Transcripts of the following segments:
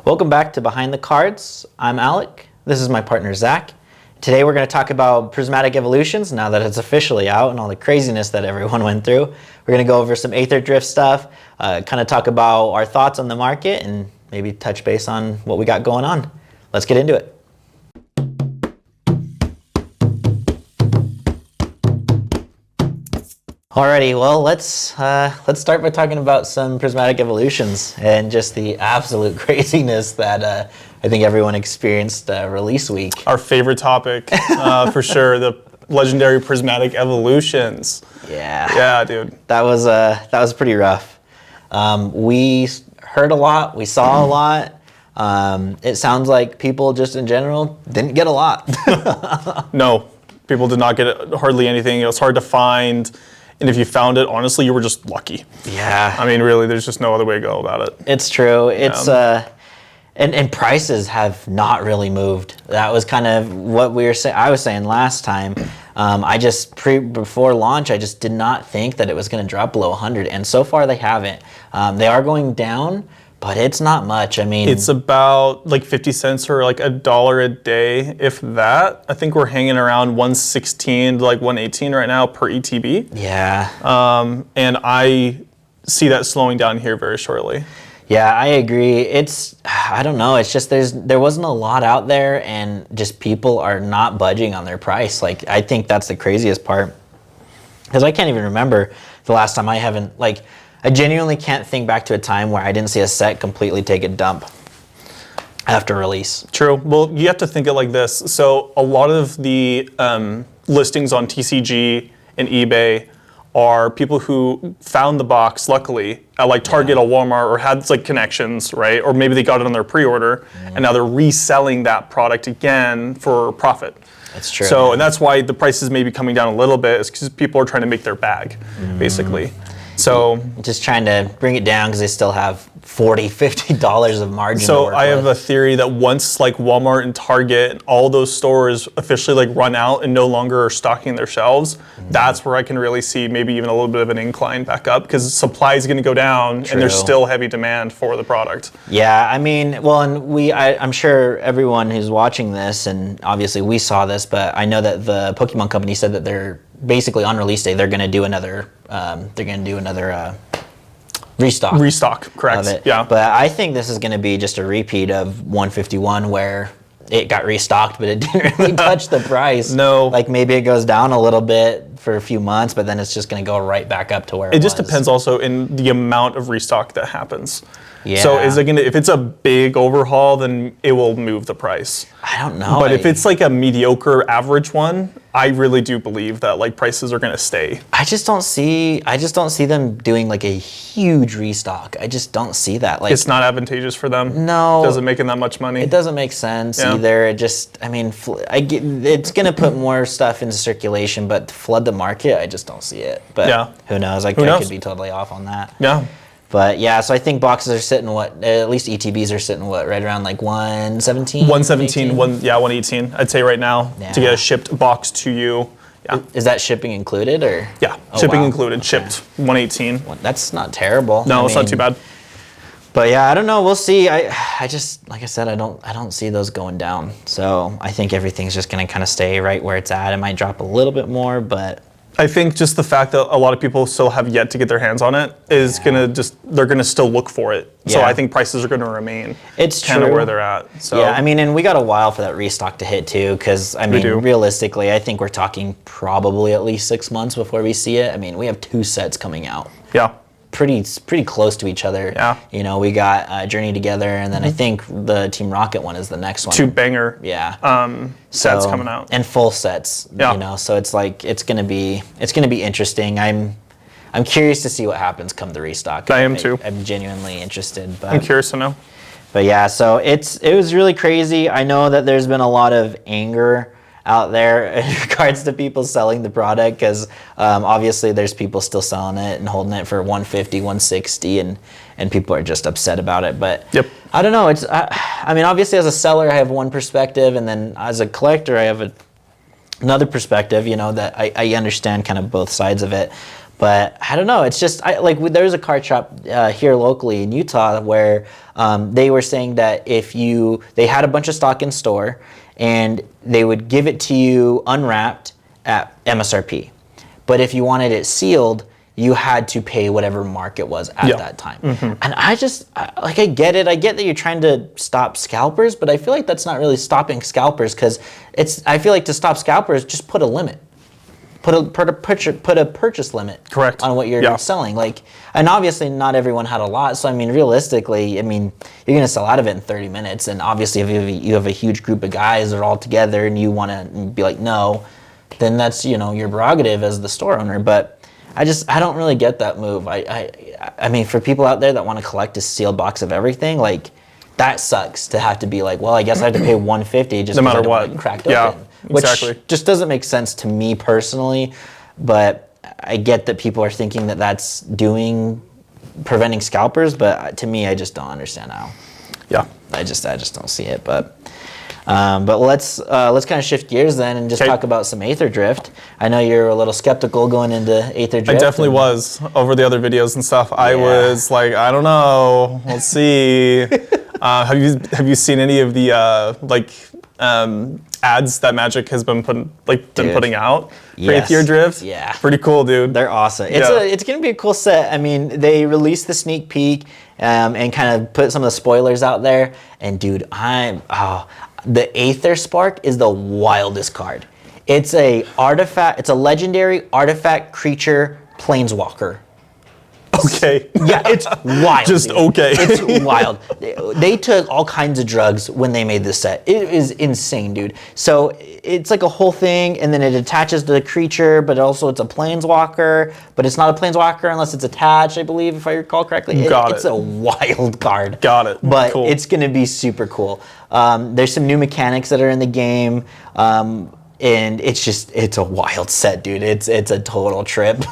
Welcome back to Behind the Cards. I'm Alec. This is my partner Zach. Today we're going to talk about Prismatic Evolutions now that it's officially out and all the craziness that everyone went through. We're going to go over some Aetherdrift stuff, kind of talk about our thoughts on the market and maybe touch base on what we got going on. Let's get into it. Alrighty, well, let's start by talking about some Prismatic Evolutions and just the absolute craziness that I think everyone experienced release week. Our favorite topic, for sure, the legendary Prismatic Evolutions. Yeah, dude. That was pretty rough. We heard a lot, we saw a lot. It sounds like people just in general didn't get a lot. No, people did not get hardly anything. It was hard to find. And if you found it, honestly, you were just lucky. Yeah. I mean, really, there's just no other way to go about it. It's true. It's and prices have not really moved. That was kind of what I was saying last time. Before launch, I just did not think that it was going to drop below 100, and so far they haven't. They are going down, but it's not much. I mean, it's about like 50 cents or like $1 a day, if that. I think we're hanging around 116 to like 118 right now per ETB. Yeah. And I see that slowing down here very shortly. Yeah, I agree. I don't know. It's just there wasn't a lot out there, and just people are not budging on their price. Like, I think that's the craziest part, because I can't even remember the last time I genuinely can't think back to a time where I didn't see a set completely take a dump after release. True. Well, you have to think it like this. So a lot of the listings on TCG and eBay are people who found the box, luckily, at like Target or Walmart, or had like connections, right? Or maybe they got it on their pre-order, and now they're reselling that product again for profit. That's true. So, and that's why the prices may be coming down a little bit, is because people are trying to make their bag, basically. So just trying to bring it down because they still have $40, $50 of margin. So I have a theory that once like Walmart and Target and all those stores officially like run out and no longer are stocking their shelves, that's where I can really see maybe even a little bit of an incline back up, because supply is going to go down and there's still heavy demand for the product. Yeah, I mean, well, and I'm sure everyone who's watching this, and obviously we saw this, but I know that the Pokemon company said that they're basically on release day they're going to do another restock, correct. of it. Yeah. But I think this is going to be just a repeat of 151, where it got restocked, but it didn't really touch the price. No. Like, maybe it goes down a little bit for a few months, but then it's just going to go right back up to where it was. It just depends also in the amount of restock that happens. Yeah. So if it's a big overhaul, then it will move the price. I don't know. But if it's like a mediocre average one, I really do believe that like prices are going to stay. I just don't see them doing like a huge restock. I just don't see that. Like, it's not advantageous for them. No. It doesn't make that much money. It doesn't make sense either. It just, I mean, it's going to put more stuff into circulation, but to flood the market, I just don't see it. But who knows? I could be totally off on that. Yeah. But yeah, so I think boxes are sitting at least ETBs are sitting right around like 117? 117, 118, I'd say right now, to get a shipped box to you. Yeah. Is that shipping included, or? Yeah, shipping included, okay. Shipped, 118. Well, that's not terrible. No, it's not too bad. But yeah, I don't know. We'll see. I just, like I said, I don't see those going down. So I think everything's just going to kind of stay right where it's at. It might drop a little bit more, but I think just the fact that a lot of people still have yet to get their hands on it is they're gonna still look for it. So I think prices are gonna remain kind of where they're at. So yeah, I mean, and we got a while for that restock to hit too, because I mean, realistically, I think we're talking probably at least 6 months before we see it. I mean, we have 2 sets coming out. Yeah. Pretty close to each other. Yeah. You know, we got Journey Together, and then I think the Team Rocket one is the next one. 2 banger sets coming out. And full sets. Yeah. You know, so it's like it's gonna be interesting. I'm curious to see what happens come the restock. I am too. I'm genuinely interested. But I'm curious to know. But yeah, so it was really crazy. I know that there's been a lot of anger out there in regards to people selling the product, because obviously there's people still selling it and holding it for 150, 160, and people are just upset about it. But I don't know. I mean, obviously as a seller, I have one perspective, and then as a collector, I have another perspective. You know, that I understand kind of both sides of it. But I don't know. It's just there's a card shop here locally in Utah where they were saying that they had a bunch of stock in store and they would give it to you unwrapped at MSRP. But if you wanted it sealed, you had to pay whatever market was at that time. And I get it. I get that you're trying to stop scalpers, but I feel like that's not really stopping scalpers because I feel like to stop scalpers, just put a limit. Put a purchase limit on what you're selling. And obviously not everyone had a lot. So I mean, realistically, you're gonna sell out of it in 30 minutes. And obviously, if you have a huge group of guys that are all together and you want to be like, no, then that's your prerogative as the store owner. But I don't really get that move. I mean, for people out there that want to collect a sealed box of everything, that sucks to have to be like, well, I guess I have to pay $150 just no matter I don't what, want it cracked open. Exactly. Which just doesn't make sense to me personally, but I get that people are thinking that that's preventing scalpers, but to me, I just don't understand how. Yeah. I just don't see it, but let's kind of shift gears then and just talk about some Aetherdrift. I know you're a little skeptical going into Aetherdrift. I definitely was over the other videos and stuff. I was like, I don't know. Let's see. Have you seen any of the ads that Magic has been putting out for Aetherdrift? Yeah, pretty cool, dude. They're awesome. It's gonna be a cool set. I mean, they released the sneak peek and kind of put some of the spoilers out there. And dude, the Aether Spark is the wildest card. It's a artifact. It's a legendary artifact creature planeswalker. Okay. Yeah, it's wild. Just dude. okay. It's wild. They took all kinds of drugs when they made this set. It is insane, dude. So it's like a whole thing, and then it attaches to the creature, but also it's a planeswalker, but it's not a planeswalker unless it's attached, I believe, if I recall correctly. It's a wild card. Got it. But cool. It's going to be super cool. There's some new mechanics that are in the game, and it's a wild set, dude. It's a total trip.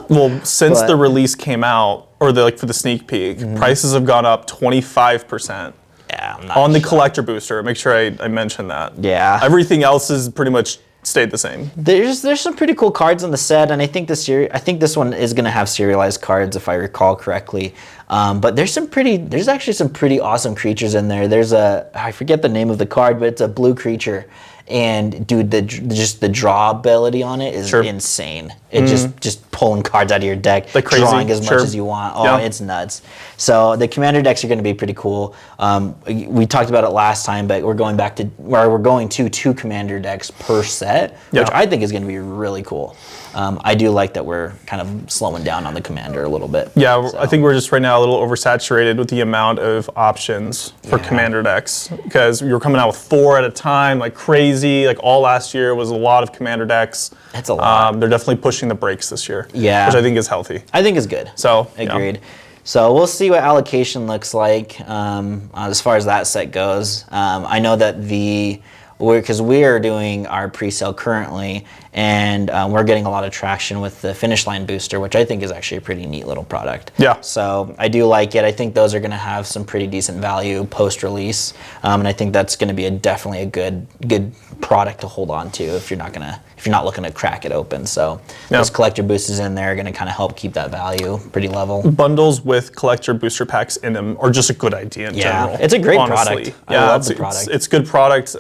Well, since the release came out, or for the sneak peek, prices have gone up 25%. Yeah, I'm not on the shocked. collector booster. Make sure I mention that. Yeah. Everything else is pretty much stayed the same. There's some pretty cool cards in the set, and I think this one is going to have serialized cards if I recall correctly. But there's actually some pretty awesome creatures in there. I forget the name of the card, but it's a blue creature. And dude, the draw ability on it is insane. It just pulling cards out of your deck, drawing as much as you want. Oh, it's nuts. So the commander decks are going to be pretty cool. We talked about it last time, but we're going to 2 commander decks per set, which I think is going to be really cool. I do like that we're kind of slowing down on the commander a little bit. Yeah, so. I think we're just right now a little oversaturated with the amount of options for commander decks, because you're coming out with 4 at a time, like crazy. Like all last year was a lot of commander decks. That's a lot. They're definitely pushing the brakes this year. Yeah, which I think is healthy. I think is good. So agreed. Yeah. So we'll see what allocation looks like as far as that set goes. I know that because we are doing our pre-sale currently, and we're getting a lot of traction with the Finish Line booster, which I think is actually a pretty neat little product. Yeah. So I do like it. I think those are going to have some pretty decent value post-release, and I think that's going to be definitely a good product to hold on to if you're not looking to crack it open. So those collector boosters in there are going to kind of help keep that value pretty level. Bundles with collector booster packs in them are just a good idea in general. It's a great honestly. product. I love the product. It's good product.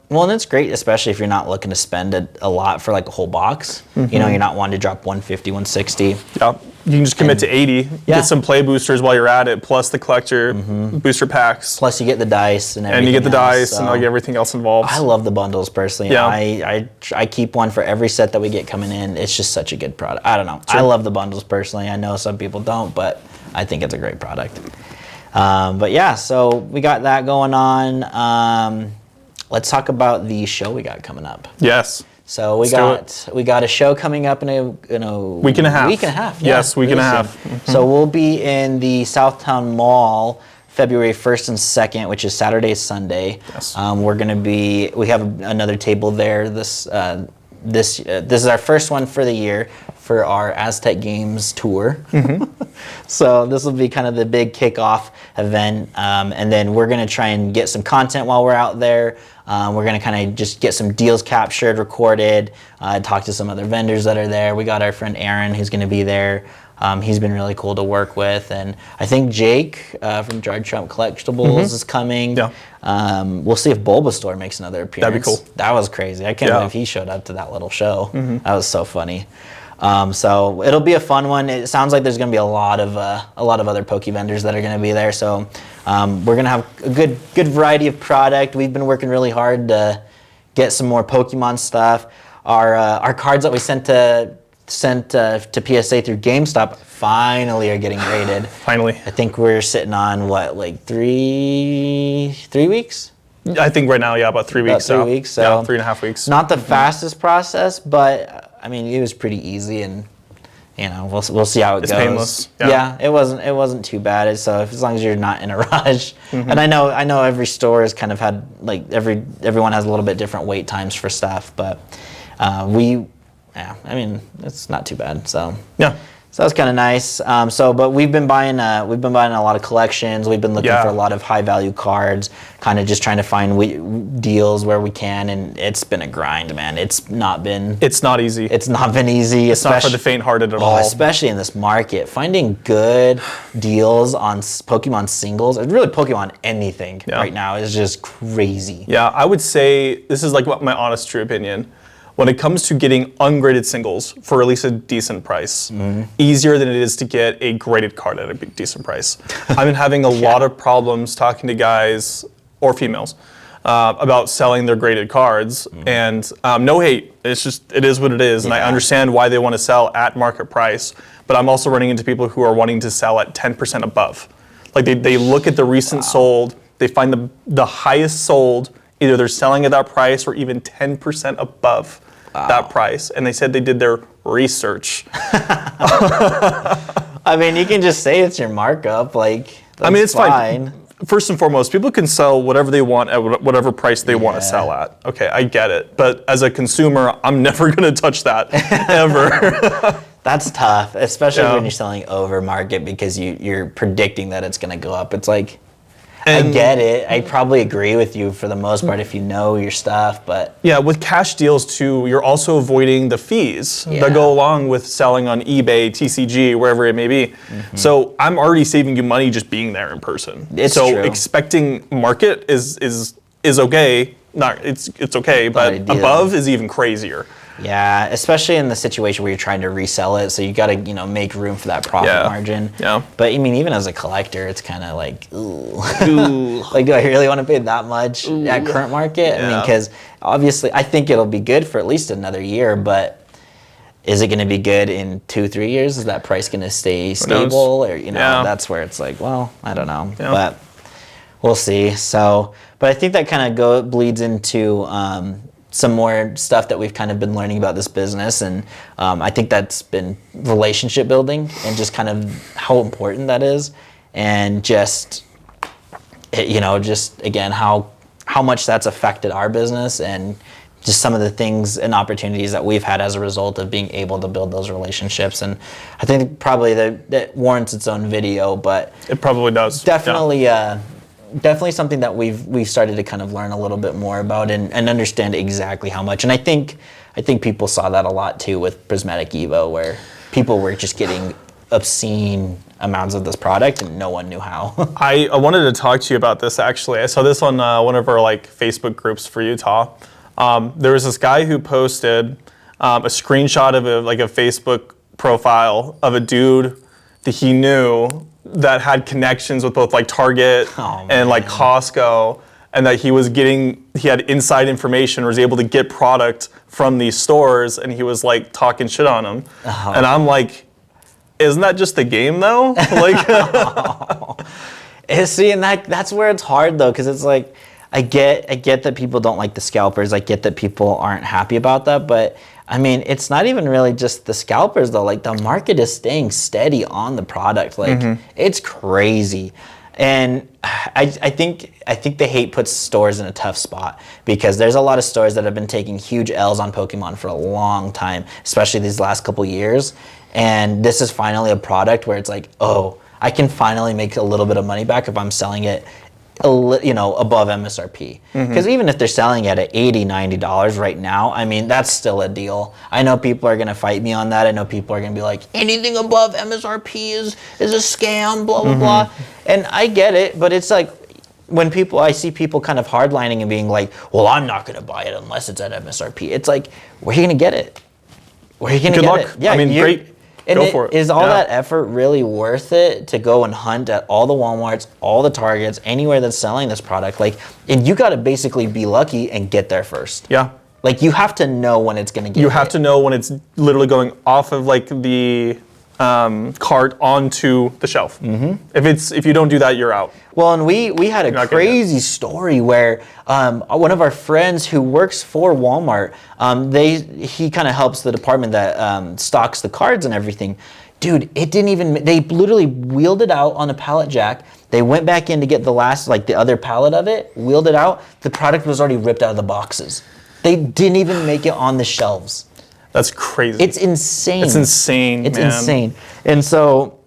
Well, and it's great, especially if you're not looking to spend a lot for like a whole box. You're not wanting to drop 150, 160. Yeah, you can just commit to 80. Get some play boosters while you're at it, plus the collector booster packs. Plus you get the dice and everything. And you get the dice so. and like everything else involved. I love the bundles personally. Yeah. I keep one for every set that we get coming in. It's just such a good product. I don't know. I love the bundles personally. I know some people don't, but I think it's a great product. But yeah, so we got that going on. Let's talk about the show we got coming up. Yes. So we got a show coming up in a week and a half. Yeah, yes, week and a half. So we'll be in the Southtown Mall February 1st and 2nd, which is Saturday, Sunday. Yes. We have another table there. This is our first one for the year. for our Aztec Games tour. So this will be kind of the big kickoff event, and then we're going to try and get some content while we're out there. We're going to kind of just get some deals captured, recorded, talk to some other vendors that are there. We got our friend Aaron who's going to be there. He's been really cool to work with, and I think Jake from Jar Trump Collectibles is coming. Yeah. We'll see if Bulbasaur makes another appearance. That'd be cool. That was crazy. I can't believe he showed up to that little show. That was so funny. So it'll be a fun one. It sounds like there's going to be a lot of other Poke vendors that are going to be there. So we're going to have a good variety of product. We've been working really hard to get some more Pokemon stuff. Our cards that we sent to PSA through GameStop finally are getting graded. Finally. I think we're sitting on like 3 weeks? I think right now, about 3 weeks. About 3 weeks. So yeah, 3.5 weeks. Not the fastest process, but I mean it was pretty easy, and we'll see how it goes. It's painless. Yeah, it wasn't too bad. So as long as you're not in a rush, and I know every store has kind of had like everyone has a little bit different wait times for stuff, but it's not too bad. So so that's kind of nice. But we've been buying a lot of collections. We've been looking for a lot of high value cards, kind of just trying to find deals where we can, and it's been a grind, man. It's not easy. It's not easy. It's not for the faint-hearted at all. Especially in this market, finding good deals on Pokemon singles, really Pokemon anything right now is just crazy. Yeah, I would say this is like my honest, true opinion. When it comes to getting ungraded singles for at least a decent price, easier than it is to get a graded card at a decent price. I've been having a lot of problems talking to guys or females about selling their graded cards, and no hate. It is what it is, and I understand why they want to sell at market price. But I'm also running into people who are wanting to sell at 10% above. Like they look at the recent sold, they find the highest sold. Either they're selling at that price or even 10% above that price. And they said they did their research. I mean, you can just say it's your markup. It's fine. First and foremost, people can sell whatever they want at whatever price they want to sell at. Okay, I get it. But as a consumer, I'm never going to touch that, ever. That's tough, especially when you're selling over market because you're predicting that it's going to go up. It's like, I get it. I probably agree with you for the most part if you know your stuff, but... Yeah, with cash deals too, you're also avoiding the fees that go along with selling on eBay, TCG, wherever it may be. So I'm already saving you money just being there in person. It's true. Expecting market is okay. It's okay, but above is even crazier. Yeah, especially in the situation where you're trying to resell it, so you got to make room for that profit margin. Yeah. But I mean, even as a collector, it's kind of like, ooh. Like, do I really want to pay that much at current market? I mean, because obviously, I think it'll be good for at least another year, but is it going to be good in 2-3 years? Is that price going to stay stable, or that's where it's like, well, I don't know, but we'll see. So, but I think that kind of bleeds into some more stuff that we've kind of been learning about this business, and I think that's been relationship building and just kind of how important that is, and just again how much that's affected our business, and just some of the things and opportunities that we've had as a result of being able to build those relationships. And I think probably that warrants its own video, but it probably does. Definitely. Definitely something that we've started to kind of learn a little bit more about and understand exactly how much. And I think people saw that a lot too with Prismatic Evo, where people were just getting obscene amounts of this product and no one knew how. I wanted to talk to you about this actually. I saw this on one of our Facebook groups for Utah. There was this guy who posted a screenshot of a Facebook profile of a dude that he knew that had connections with both Target and Costco, and that he had inside information, was able to get product from these stores, and he was talking shit on them. And I'm like, isn't that just a game though? See, and that's where it's hard though, because it's like, I get that people don't like the scalpers. I get that people aren't happy about that, but I mean, it's not even really just the scalpers though. The market is staying steady on the product. It's crazy. And I think the hate puts stores in a tough spot because there's a lot of stores that have been taking huge L's on Pokemon for a long time, especially these last couple years. And this is finally a product where it's like, oh, I can finally make a little bit of money back if I'm selling it above MSRP. Because even if they're selling it at $80, $90 right now, I mean, that's still a deal. I know people are going to fight me on that. I know people are going to be like, anything above MSRP is a scam, blah, blah, blah. And I get it, but it's like, when I see people kind of hardlining and being like, well, I'm not going to buy it unless it's at MSRP. It's like, where are you going to get it? Where are you going to get luck. it? Yeah, I mean, great. Go for it. Is all that effort really worth it to go and hunt at all the Walmarts, all the Targets, anywhere that's selling this product? Like, and you got to basically be lucky and get there first. Yeah. Like, you have to know when it's going to get You have to know when it's literally going off of like the cart onto the shelf. If you don't do that, you're out. Well, and we had a crazy story where one of our friends who works for Walmart, he kind of helps the department that stocks the cards and everything. Dude, they literally wheeled it out on a pallet jack. They went back in to get the other pallet of it, wheeled it out. The product was already ripped out of the boxes. They didn't even make it on the shelves. That's crazy. It's insane. It's insane, It's insane. And so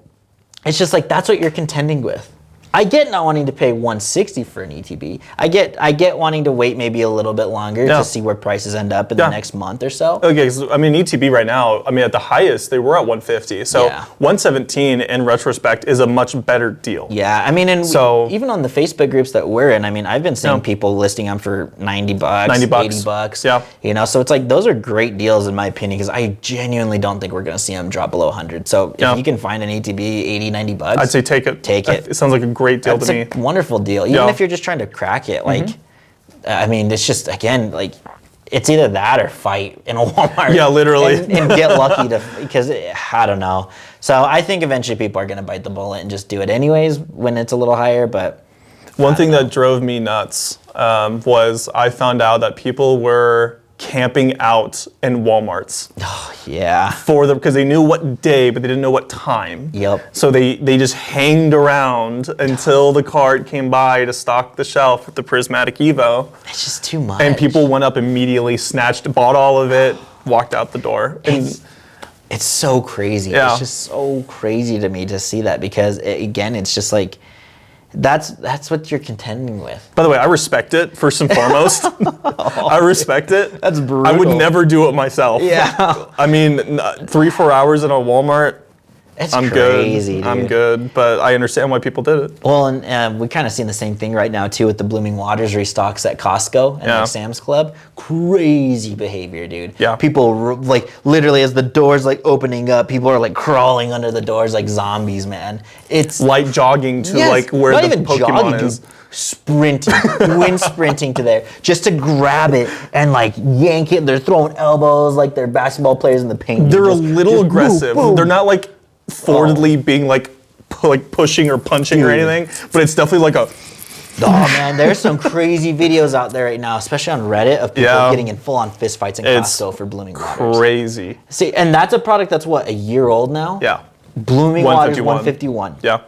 it's just like, that's what you're contending with. I get not wanting to pay $160 for an ETB. I get wanting to wait maybe a little bit longer to see where prices end up in the next month or so. Okay, so I mean ETB right now, I mean at the highest they were at 150. So 117 in retrospect is a much better deal. Yeah, I mean, and even on the Facebook groups that we're in, I mean, I've been seeing people listing them for $90, $80. Yeah. You know, so it's like those are great deals in my opinion because I genuinely don't think we're going to see them drop below 100. So if you can find an ETB $80, $90, I'd say take it. Take it. It sounds like a great deal to me. It's a wonderful deal. Even if you're just trying to crack it, like, I mean, it's just, again, like, it's either that or fight in a Walmart. Yeah, literally. And get lucky because I don't know. So I think eventually people are going to bite the bullet and just do it anyways when it's a little higher, but. One thing that drove me nuts was I found out that people were camping out in Walmarts. Oh, yeah. Because they knew what day, but they didn't know what time. Yep. So they just hanged around until the cart came by to stock the shelf with the Prismatic Evo. It's just too much. And people went up immediately, bought all of it, walked out the door. It's so crazy. Yeah. It's just so crazy to me to see that because, again, it's just like, that's what you're contending with. By the way, I respect it, first and foremost. I respect it. That's brutal. I would never do it myself. Yeah. I mean, 3-4 hours in a Walmart, I'm crazy, good. Dude. I'm good, but I understand why people did it. Well, and we kind of seen the same thing right now too with the Blooming Waters restocks at Costco and like Sam's Club. Crazy behavior, dude. Yeah. People like literally as the doors like opening up, people are like crawling under the doors like zombies, man. It's light jogging to like where not the even Pokemon jogging, is. Dude. Sprinting, wind sprinting to there just to grab it and like yank it. They're throwing elbows like they're basketball players in the paint. They're a little aggressive. Boom, boom. They're not like forwardly being like pushing or punching or anything, but it's definitely like a. Oh man, there's some crazy videos out there right now, especially on Reddit, of people getting in full-on fistfights in Costco for Blooming Waters. Crazy. See, and that's a product that's what, a year old now? Yeah. Blooming Waters 151. Yeah.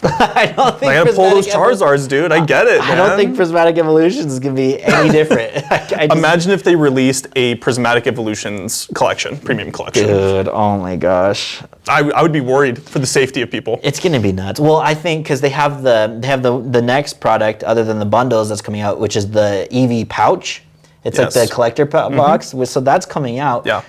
I don't think I gotta pull those Charizards, dude. I get it, man. I don't think Prismatic Evolutions is gonna be any different. Imagine if they released a Prismatic Evolutions collection, premium collection. Dude, oh my gosh. I would be worried for the safety of people. It's gonna be nuts. Well, I think because they have the next product other than the bundles that's coming out, which is the EV pouch. It's like the collector box. So that's coming out. Yeah.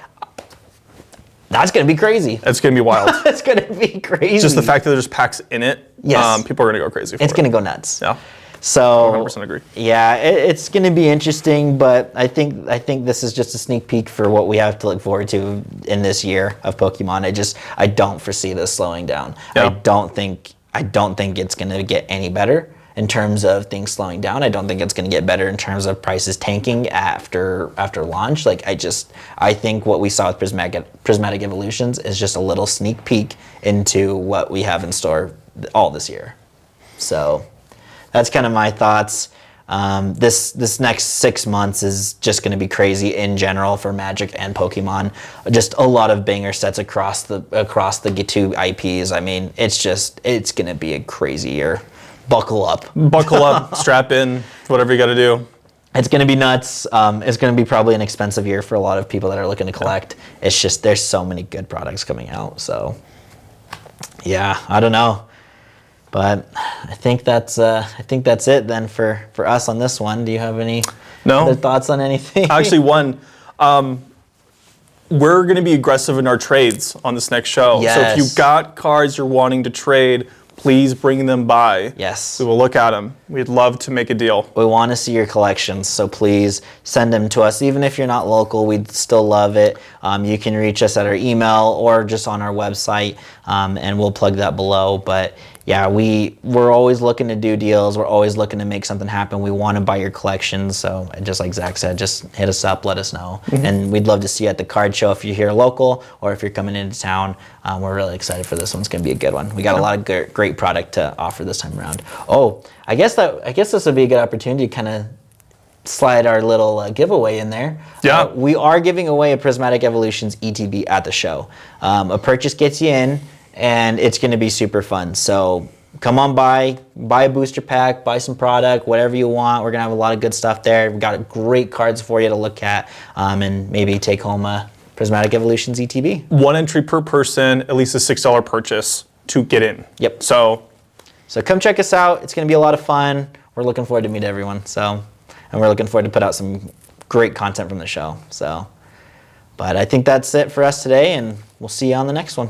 That's gonna be crazy. It's gonna be wild. It's gonna be crazy. Just the fact that there's packs in it. Yes. People are gonna go crazy for it. It's gonna go nuts. Yeah. So 100% agree. Yeah, it's going to be interesting, but I think this is just a sneak peek for what we have to look forward to in this year of Pokemon. I don't foresee this slowing down. Yeah. I don't think it's going to get any better in terms of things slowing down. I don't think it's going to get better in terms of prices tanking after launch. I think what we saw with Prismatic Evolutions is just a little sneak peek into what we have in store all this year. So that's kind of my thoughts. This next 6 months is just going to be crazy in general for Magic and Pokemon. Just a lot of banger sets across the two IPs. I mean, it's going to be a crazy year. Buckle up. Buckle up, strap in, whatever you got to do. It's going to be nuts. It's going to be probably an expensive year for a lot of people that are looking to collect. It's just there's so many good products coming out. So, yeah, I don't know. But I think that's it then for us on this one. Do you have any other thoughts on anything? Actually, one. We're going to be aggressive in our trades on this next show. Yes. So if you've got cards you're wanting to trade, please bring them by. Yes. We will look at them. We'd love to make a deal. We want to see your collections, so please send them to us. Even if you're not local, we'd still love it. You can reach us at our email or just on our website, and we'll plug that below. But yeah, we're always looking to do deals. We're always looking to make something happen. We want to buy your collections. So just like Zach said, just hit us up, let us know. Mm-hmm. And we'd love to see you at the card show if you're here local or if you're coming into town. We're really excited for this one. It's going to be a good one. We got a lot of great product to offer this time around. Oh, I guess this would be a good opportunity to kind of slide our little giveaway in there. Yeah. We are giving away a Prismatic Evolutions ETB at the show. A purchase gets you in, and it's going to be super fun. So come on by, buy a booster pack, buy some product, whatever you want. We're going to have a lot of good stuff there. We've got great cards for you to look at, and maybe take home a Prismatic Evolutions ETB. One entry per person, at least a $6 purchase to get in. Yep. So come check us out. It's going to be a lot of fun. We're looking forward to meet everyone. And we're looking forward to put out some great content from the show. But I think that's it for us today, and we'll see you on the next one.